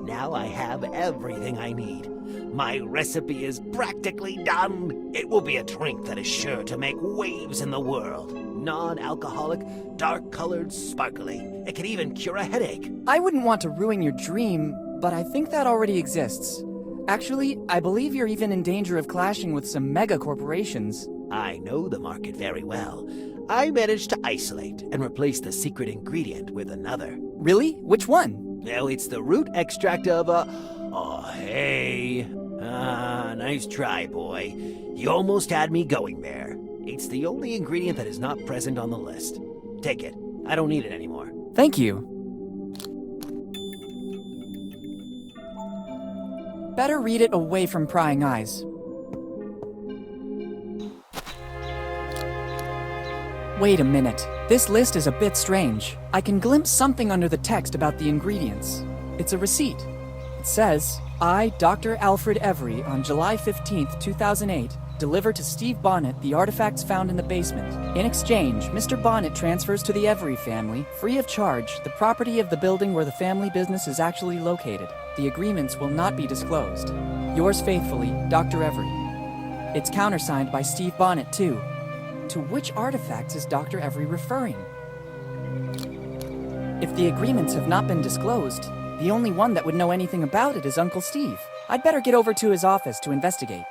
Now I have everything I need. My recipe is practically done. It will be a drink that is sure to make waves in the world. Non-alcoholic, dark-colored, sparkly. It can even cure a headache. I wouldn't want to ruin your dream, but I think that already exists. Actually, I believe you're even in danger of clashing with some mega corporations. I know the market very well. I managed to isolate and replace the secret ingredient with another. Really? Which one? Now it's the root extract of Oh, hey. Nice try, boy. You almost had me going there. It's the only ingredient that is not present on the list. Take it. I don't need it anymore. Thank you. Better read it away from prying eyes. Wait a minute. This list is a bit strange. I can glimpse something under the text about the ingredients. It's a receipt. It says, I, Dr. Alfred Every, on July 15th, 2008, deliver to Steve Bonnet the artifacts found in the basement. In exchange, Mr. Bonnet transfers to the Every family, free of charge, the property of the building where the family business is actually located. The agreements will not be disclosed. Yours faithfully, Dr. Every. It's countersigned by Steve Bonnet, too. To which artifacts is Dr. Every referring? If the agreements have not been disclosed, the only one that would know anything about it is Uncle Steve. I'd better get over to his office to investigate.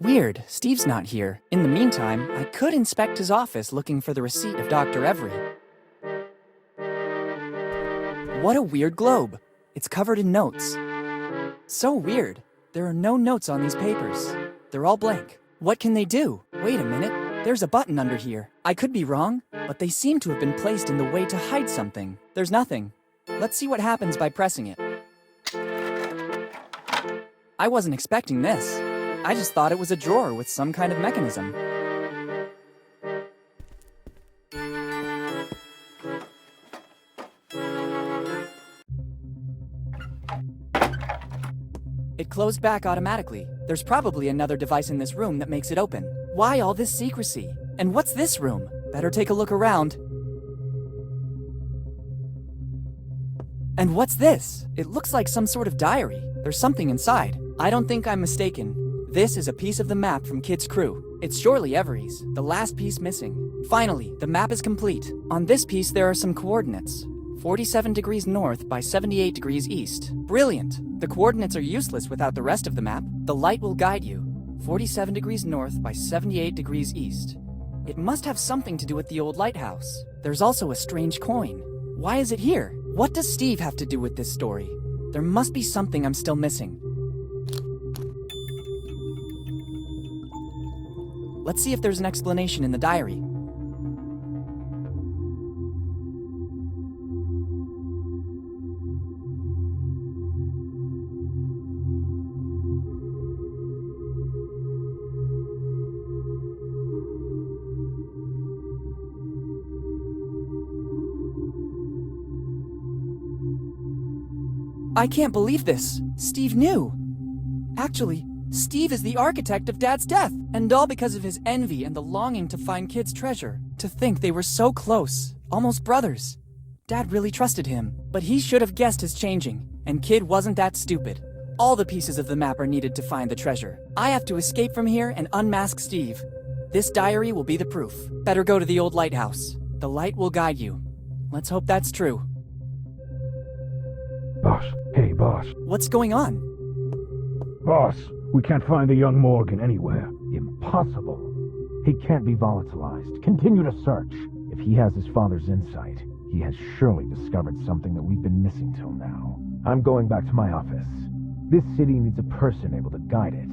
Weird, Steve's not here. In the meantime, I could inspect his office looking for the receipt of Dr. Every. What a weird globe. It's covered in notes. So weird. There are no notes on these papers. They're all blank. What can they do? Wait a minute. There's a button under here. I could be wrong, but they seem to have been placed in the way to hide something. There's nothing. Let's see what happens by pressing it. I wasn't expecting this. I just thought it was a drawer with some kind of mechanism. It closed back automatically. There's probably another device in this room that makes it open. Why all this secrecy? And what's this room? Better take a look around. And what's this? It looks like some sort of diary. There's something inside. I don't think I'm mistaken. This is a piece of the map from Kid's crew. It's surely Every's, the last piece missing. Finally, the map is complete. On this piece there are some coordinates. 47 degrees north by 78 degrees east. Brilliant! The coordinates are useless without the rest of the map. The light will guide you. 47 degrees north by 78 degrees east. It must have something to do with the old lighthouse. There's also a strange coin. Why is it here? What does Steve have to do with this story? There must be something I'm still missing. Let's see if there's an explanation in the diary. I can't believe this. Steve knew. Actually, Steve is the architect of Dad's death, and all because of his envy and the longing to find Kid's treasure. To think they were so close, almost brothers. Dad really trusted him, but he should have guessed his changing, and Kid wasn't that stupid. All the pieces of the map are needed to find the treasure. I have to escape from here and unmask Steve. This diary will be the proof. Better go to the old lighthouse. The light will guide you. Let's hope that's true. Boss. Hey, boss. What's going on? Boss, we can't find the young Morgan anywhere. Impossible. He can't be volatilized. Continue to search. If he has his father's insight, he has surely discovered something that we've been missing till now. I'm going back to my office. This city needs a person able to guide it.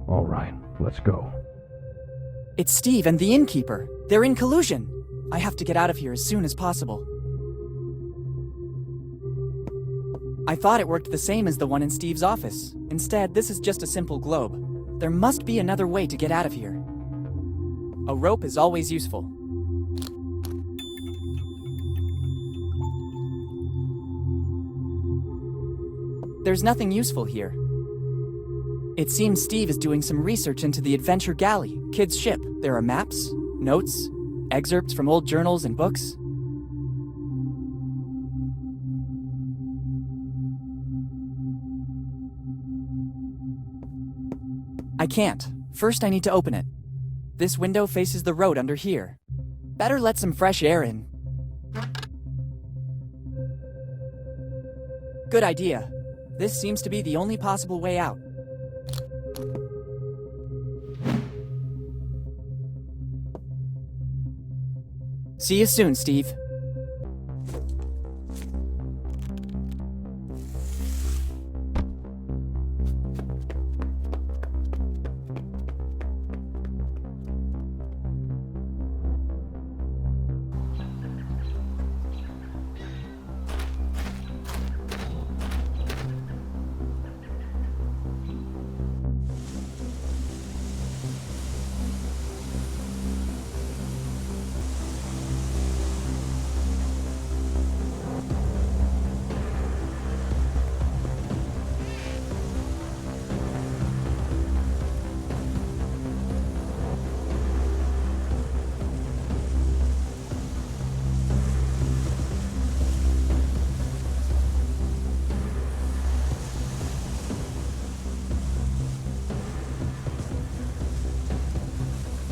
All right, let's go. It's Steve and the innkeeper. They're in collusion. I have to get out of here as soon as possible. I thought it worked the same as the one in Steve's office. Instead, this is just a simple globe. There must be another way to get out of here. A rope is always useful. There's nothing useful here. It seems Steve is doing some research into the Adventure Galley, Kid's ship. There are maps, notes, excerpts from old journals and books. I can't. First, I need to open it. This window faces the road under here. Better let some fresh air in. Good idea. This seems to be the only possible way out. See you soon, Steve.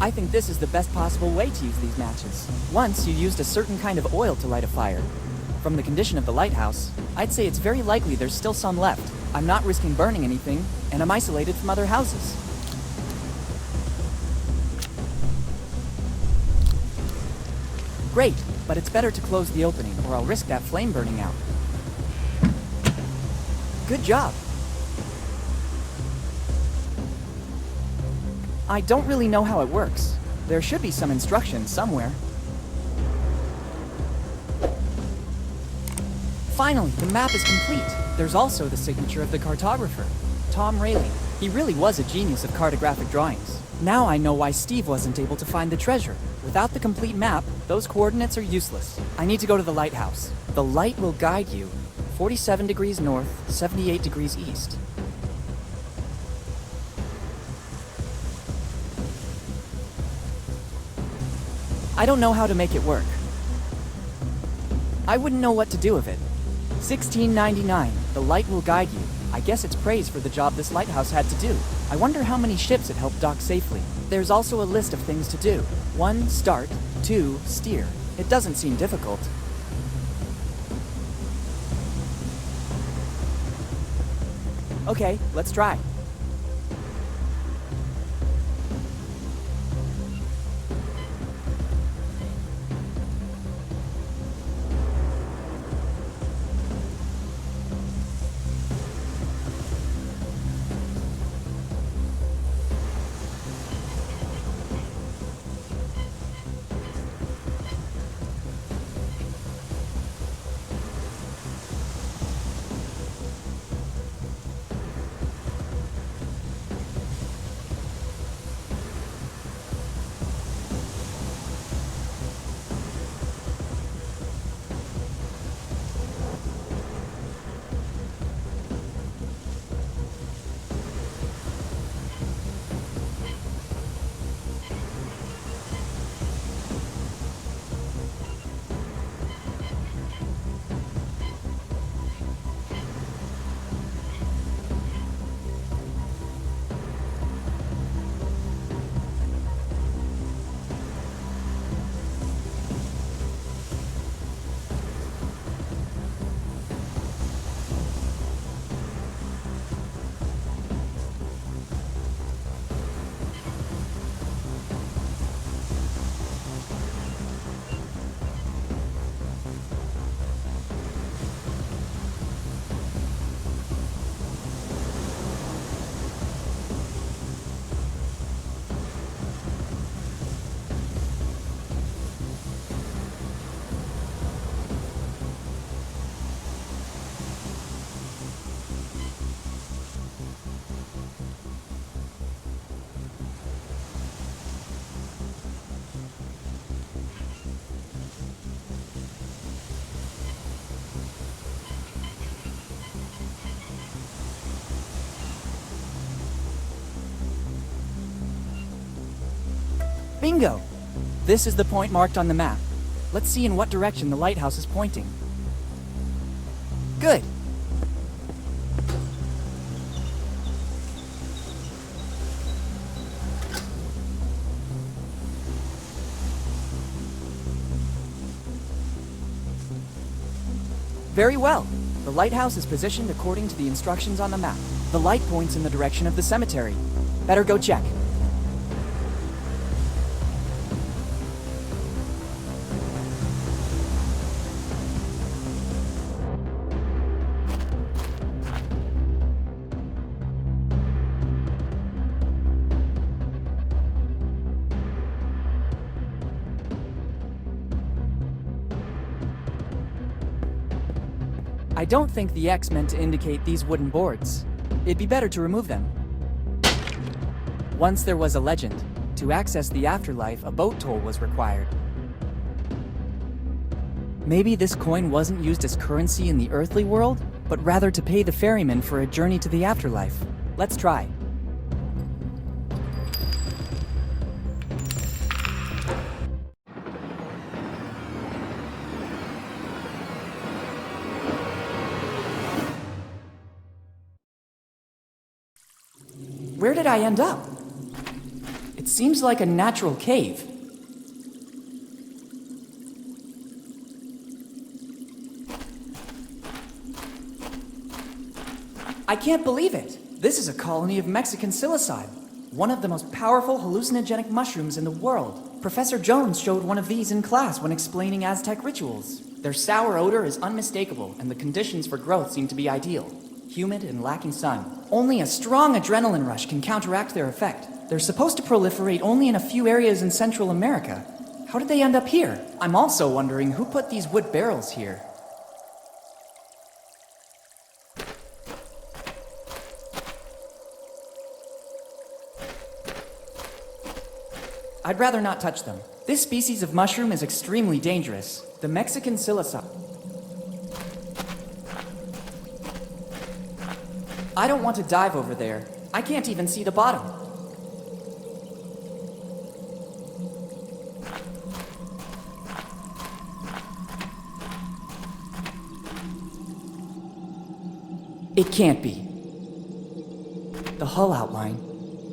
I think this is the best possible way to use these matches. Once you used a certain kind of oil to light a fire. From the condition of the lighthouse, I'd say it's very likely there's still some left. I'm not risking burning anything, and I'm isolated from other houses. Great, but it's better to close the opening, or I'll risk that flame burning out. Good job. I don't really know how it works. There should be some instructions somewhere. Finally, the map is complete. There's also the signature of the cartographer, Tom Rayleigh. He really was a genius of cartographic drawings. Now I know why Steve wasn't able to find the treasure. Without the complete map, those coordinates are useless. I need to go to the lighthouse. The light will guide you. 47 degrees north, 78 degrees east. I don't know how to make it work. I wouldn't know what to do with it. 1699, the light will guide you. I guess it's praise for the job this lighthouse had to do. I wonder how many ships it helped dock safely. There's also a list of things to do. 1, start. 2, steer. It doesn't seem difficult. Okay, let's try. Bingo! This is the point marked on the map. Let's see in what direction the lighthouse is pointing. Good. Very well. The lighthouse is positioned according to the instructions on the map. The light points in the direction of the cemetery. Better go check. I don't think the X meant to indicate these wooden boards. It'd be better to remove them. Once there was a legend. To access the afterlife, a boat toll was required. Maybe this coin wasn't used as currency in the earthly world, but rather to pay the ferryman for a journey to the afterlife. Let's try. Where did I end up? It seems like a natural cave. I can't believe it. This is a colony of Mexican psilocybe, one of the most powerful hallucinogenic mushrooms in the world. Professor Jones showed one of these in class when explaining Aztec rituals. Their sour odor is unmistakable, and the conditions for growth seem to be ideal. Humid and lacking sun. Only a strong adrenaline rush can counteract their effect. They're supposed to proliferate only in a few areas in Central America. How did they end up here? I'm also wondering who put these wood barrels here. I'd rather not touch them. This species of mushroom is extremely dangerous. The Mexican psilocybe. I don't want to dive over there. I can't even see the bottom. It can't be. The hull outline,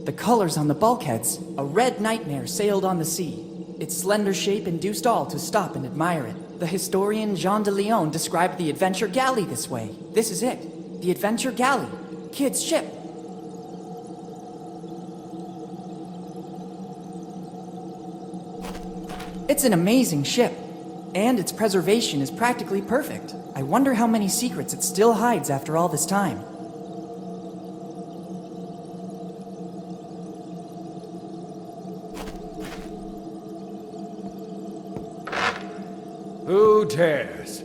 the colors on the bulkheads, a red nightmare sailed on the sea. Its slender shape induced all to stop and admire it. The historian Jean de Leon described the adventure galley this way. This is it. The adventure galley. Kid's ship. It's an amazing ship, and its preservation is practically perfect. I wonder how many secrets it still hides after all this time. Who dares?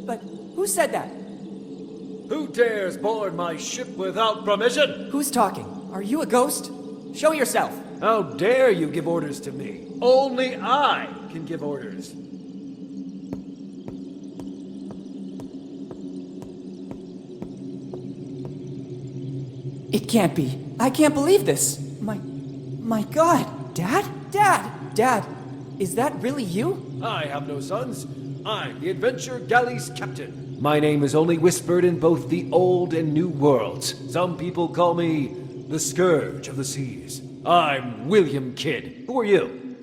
But, who said that? Who dares board my ship without permission? Who's talking? Are you a ghost? Show yourself! How dare you give orders to me? Only I can give orders. It can't be. I can't believe this. My God. Dad? Dad, is that really you? I have no sons. I'm the adventure galley's captain. My name is only whispered in both the old and new worlds. Some people call me the Scourge of the Seas. I'm William Kidd. Who are you?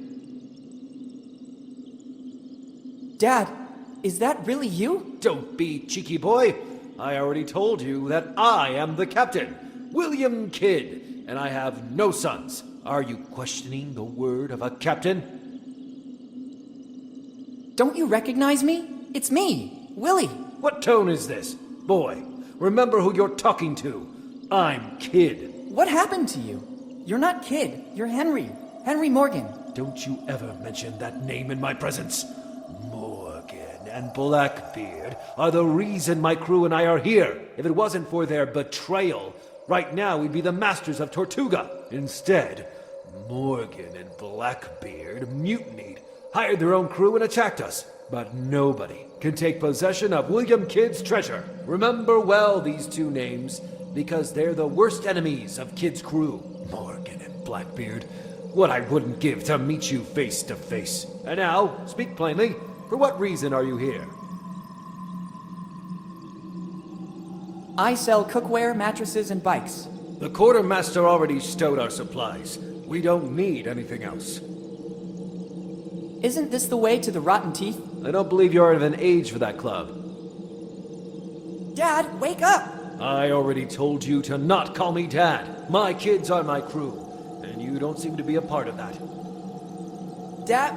Dad, is that really you? Don't be cheeky, boy. I already told you that I am the captain, William Kidd, and I have no sons. Are you questioning the word of a captain? Don't you recognize me? It's me, Willy. What tone is this? Boy, remember who you're talking to. I'm Kidd. What happened to you? You're not Kidd, you're Henry. Henry Morgan. Don't you ever mention that name in my presence. Morgan and Blackbeard are the reason my crew and I are here. If it wasn't for their betrayal, right now we'd be the masters of Tortuga. Instead, Morgan and Blackbeard mutinied, hired their own crew and attacked us. But nobody can take possession of William Kidd's treasure. Remember well these two names, because they're the worst enemies of Kidd's crew. Morgan and Blackbeard. What I wouldn't give to meet you face to face. And now, speak plainly. For what reason are you here? I sell cookware, mattresses, and bikes. The quartermaster already stowed our supplies. We don't need anything else. Isn't this the way to the Rotten Teeth? I don't believe you're of an age for that club. Dad, wake up! I already told you to not call me Dad. My kids are my crew, and you don't seem to be a part of that. Dad,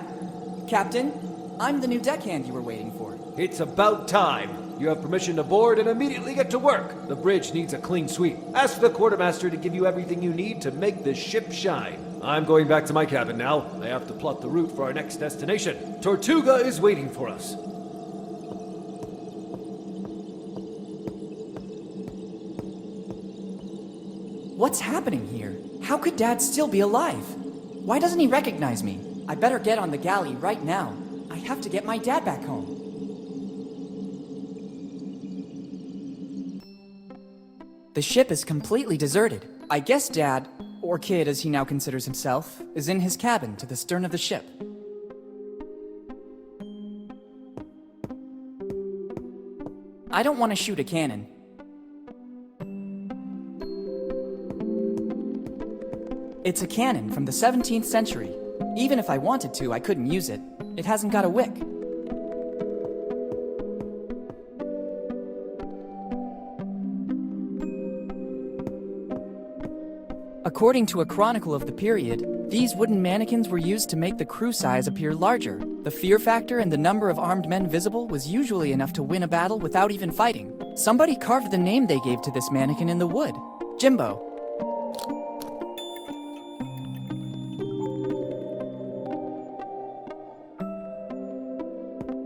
Captain, I'm the new deckhand you were waiting for. It's about time. You have permission to board and immediately get to work. The bridge needs a clean sweep. Ask the quartermaster to give you everything you need to make this ship shine. I'm going back to my cabin now. I have to plot the route for our next destination. Tortuga is waiting for us. What's happening here? How could Dad still be alive? Why doesn't he recognize me? I better get on the galley right now. I have to get my dad back home. The ship is completely deserted. I guess Dad, or Kid as he now considers himself, is in his cabin to the stern of the ship. I don't want to shoot a cannon. It's a cannon from the 17th century. Even if I wanted to, I couldn't use it. It hasn't got a wick. According to a chronicle of the period, these wooden mannequins were used to make the crew size appear larger. The fear factor and the number of armed men visible was usually enough to win a battle without even fighting. Somebody carved the name they gave to this mannequin in the wood. Jimbo.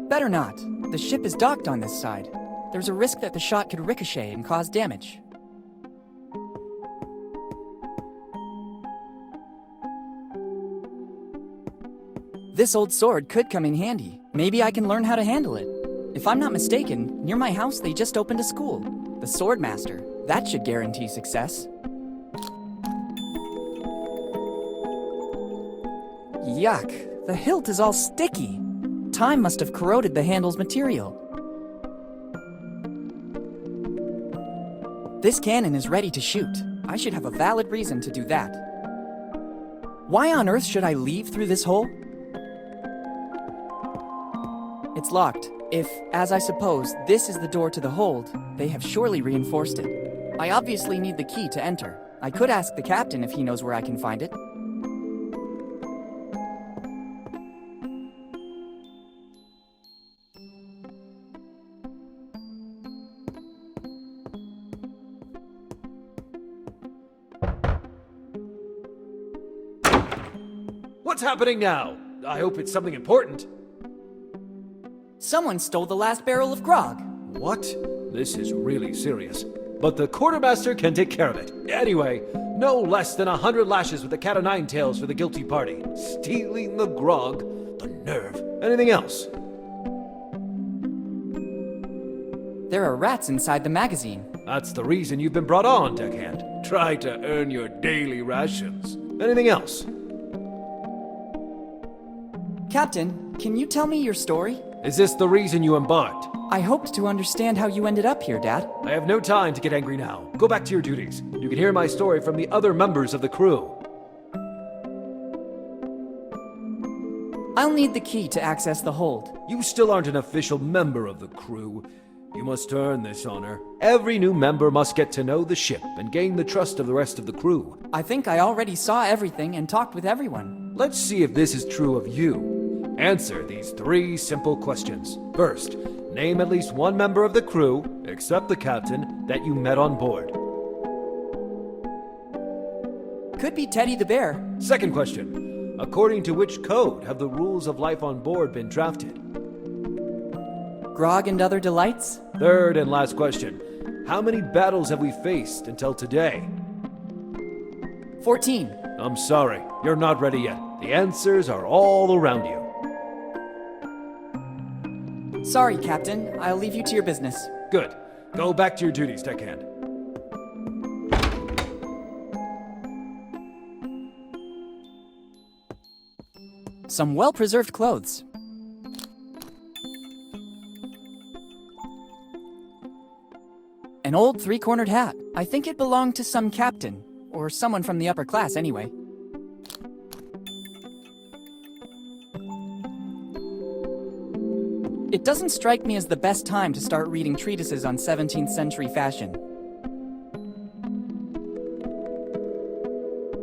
Better not. The ship is docked on this side. There's a risk that the shot could ricochet and cause damage. This old sword could come in handy. Maybe I can learn how to handle it. If I'm not mistaken, near my house they just opened a school. The Swordmaster. That should guarantee success. Yuck. The hilt is all sticky. Time must have corroded the handle's material. This cannon is ready to shoot. I should have a valid reason to do that. Why on earth should I leave through this hole? It's locked. If, as I suppose, this is the door to the hold, they have surely reinforced it. I obviously need the key to enter. I could ask the captain if he knows where I can find it. What's happening now? I hope it's something important. Someone stole the last barrel of grog. What? This is really serious. But the quartermaster can take care of it. Anyway, no less than 100 lashes with the cat o' nine tails for the guilty party. Stealing the grog, the nerve. Anything else? There are rats inside the magazine. That's the reason you've been brought on, deckhand. Try to earn your daily rations. Anything else? Captain, can you tell me your story? Is this the reason you embarked? I hoped to understand how you ended up here, Dad. I have no time to get angry now. Go back to your duties. You can hear my story from the other members of the crew. I'll need the key to access the hold. You still aren't an official member of the crew. You must earn this honor. Every new member must get to know the ship and gain the trust of the rest of the crew. I think I already saw everything and talked with everyone. Let's see if this is true of you. Answer these 3 simple questions. First, name at least one member of the crew, except the captain, that you met on board. Could be Teddy the Bear. Second question, according to which code have the rules of life on board been drafted? Grog and other delights? Third and last question, how many battles have we faced until today? 14. I'm sorry, you're not ready yet. The answers are all around you. Sorry, Captain. I'll leave you to your business. Good. Go back to your duties, deckhand. Some well-preserved clothes. An old three-cornered hat. I think it belonged to some captain, or someone from the upper class anyway. It doesn't strike me as the best time to start reading treatises on 17th century fashion.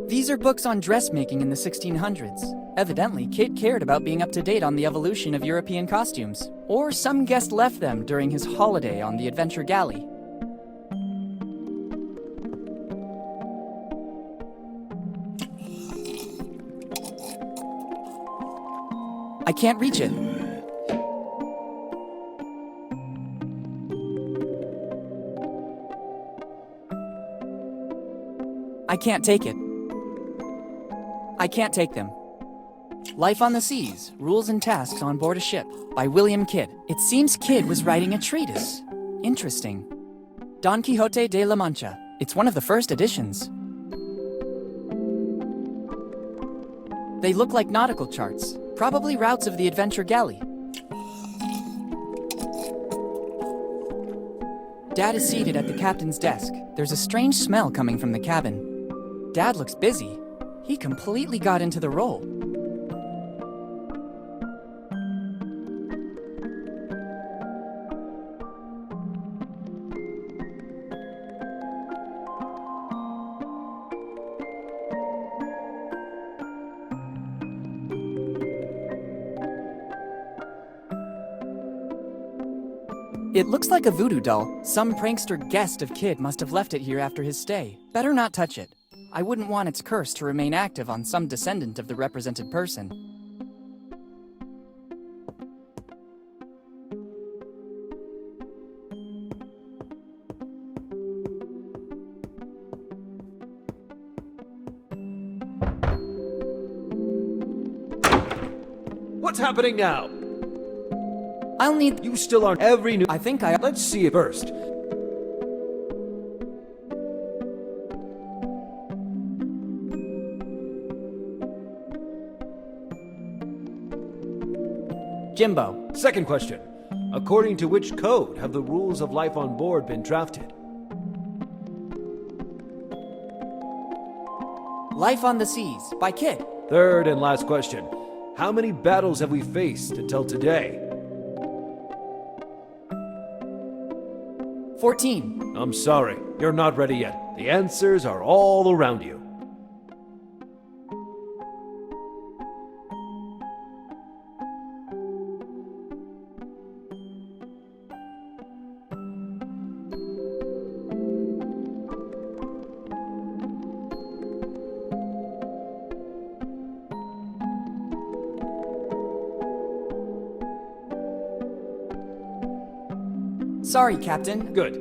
These are books on dressmaking in the 1600s. Evidently, Kid cared about being up to date on the evolution of European costumes. Or some guest left them during his holiday on the Adventure Galley. I can't reach it. I can't take it. I can't take them. Life on the Seas, Rules and Tasks on Board a Ship by William Kidd. It seems Kidd was writing a treatise. Interesting. Don Quixote de la Mancha. It's one of the first editions. They look like nautical charts, probably routes of the Adventure Galley. Dad is seated at the captain's desk. There's a strange smell coming from the cabin. Dad looks busy. He completely got into the role. It looks like a voodoo doll. Some prankster guest of Kid must have left it here after his stay. Better not touch it. I wouldn't want its curse to remain active on some descendant of the represented person. What's happening now? I'll need... You still aren't every new... I think I... Let's see it first. Jimbo. Second question. According to which code have the rules of life on board been drafted? Life on the Seas by Kid. Third and last question. How many battles have we faced until today? 14. I'm sorry, you're not ready yet. The answers are all around you. Sorry, Captain. Good.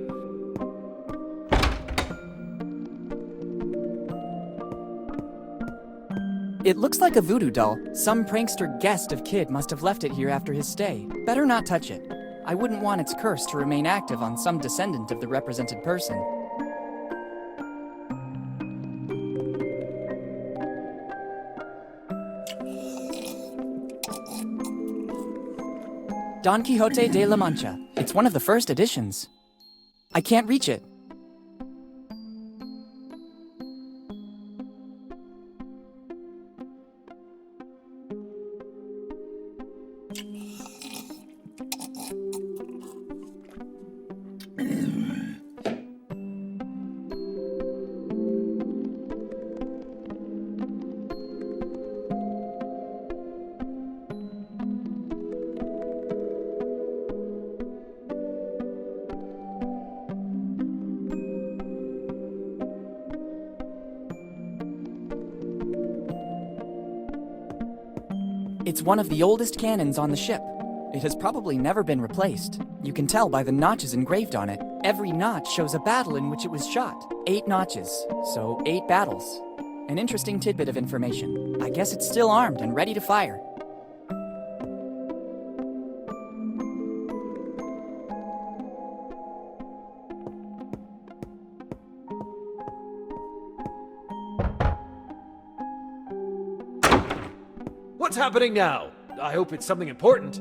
It looks like a voodoo doll. Some prankster guest of Kid must have left it here after his stay. Better not touch it. I wouldn't want its curse to remain active on some descendant of the represented person. Don Quixote de la Mancha. It's one of the first editions. I can't reach it. It's one of the oldest cannons on the ship. It has probably never been replaced. You can tell by the notches engraved on it. Every notch shows a battle in which it was shot. 8 notches, so 8 battles. An interesting tidbit of information. I guess it's still armed and ready to fire. What's happening now? I hope it's something important.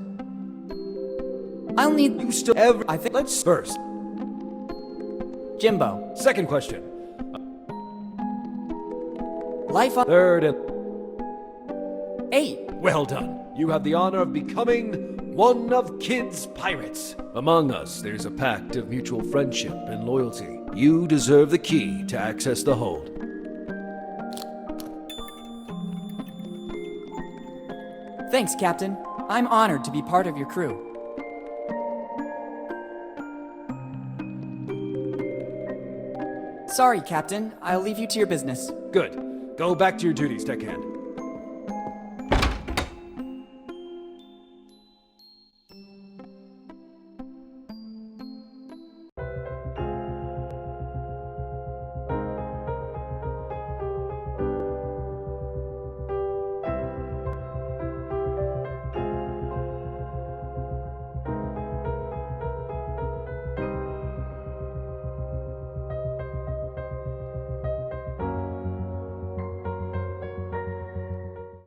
I'll need You still I think Let's first. Jimbo. Second question. Life on Third and 8. well done. You have the honor of becoming one of Kid's pirates. Among us, there's a pact of mutual friendship and loyalty. You deserve the key to access the hold. Thanks, Captain. I'm honored to be part of your crew. Sorry, Captain. I'll leave you to your business. Good. Go back to your duties, deckhand.